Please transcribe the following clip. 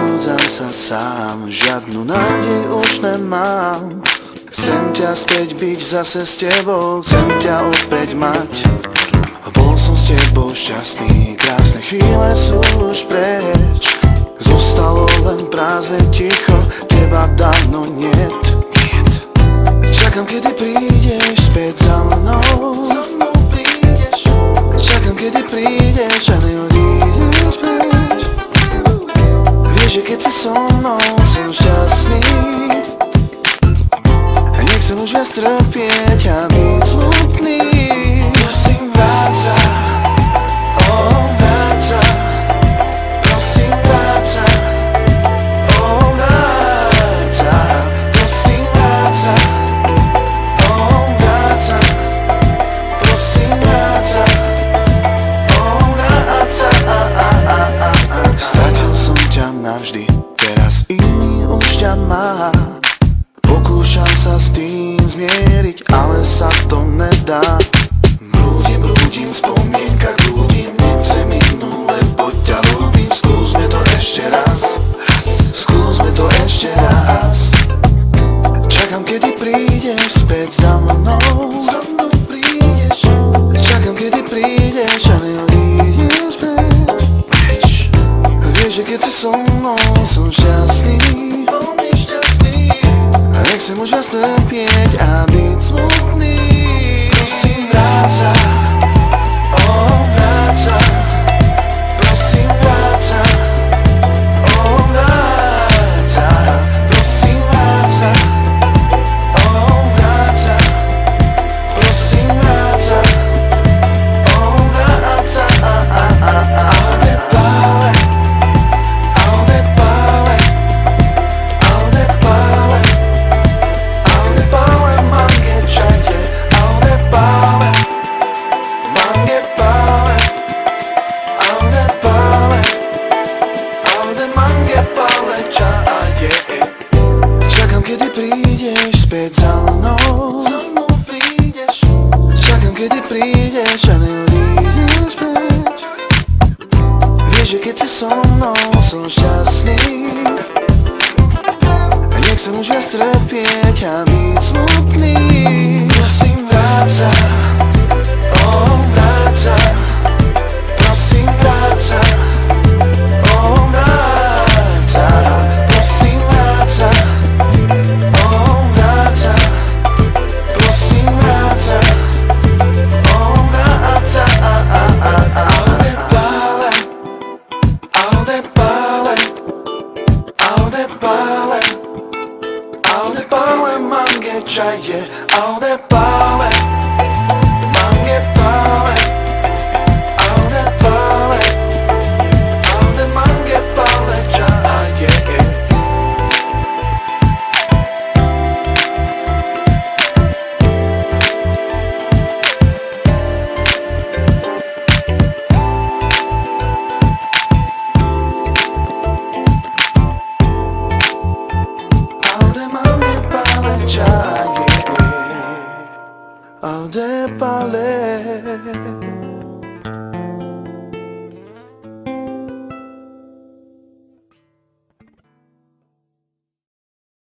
Núdzam sa sám, žiadnu nádej už nemám. Chcem ťa späť byť zase s tebou, chcem ťa opäť mať. Bol som s tebou šťastný, krásne chvíle sú už preč. Zostalo len prázdne ticho, teba dávno niet. Čakám, kedy prídeš späť za mnou. Čakám, kedy prídeš a neodídeš preč. Vieš, že keď si so mnou, som šťastný. Nechcem už viac trpieť a byť smutný. Prosím, vráť sa, vráť sa. Prosím, vráť sa, vráť sa. Prosím, vráť sa, vráť sa. Prosím, vráť sa, vráť sa. Stratil som ťa navždy, teraz iný už ťa má. Pokúšam sa s tým zmieriť, ale sa to nedá. Blúdim, spomienka blúdim, nechcem inú, lebo ťa ľúbim. Skúsme to ešte raz, skúsme to ešte raz. Čakám, kedy prídeš späť za mnou. Za mnou prídeš. Čakám, kedy prídeš a neodídeš preč. Vieš, že keď si so mnou, som šťastný. Nechcem už viac trpieť a byť smutný. Prosím, vráť sa, vráť sa. Prosím, vráť sa, vráť sa. Prosím, vráť sa, vráť sa. Prosím, vráť sa, vráť sa. Čakám, kedy prídeš späť za mnou. Za mnou prídeš. Čakám, kedy prídeš a neodídeš preč. Vieš, že keď si so mnou, som šťastný. Nechcem už viac trpieť a byť smutný. Prosím, vráť sa, vráť sa. Prosím, vráť sa, vráť sa. Prosím, vráť sa, vráť sa. Prosím, vráť sa, vráť sa. Audepale, mange čaje, audepale, mange pale, audepale, aude mange pale čaje. Audepale.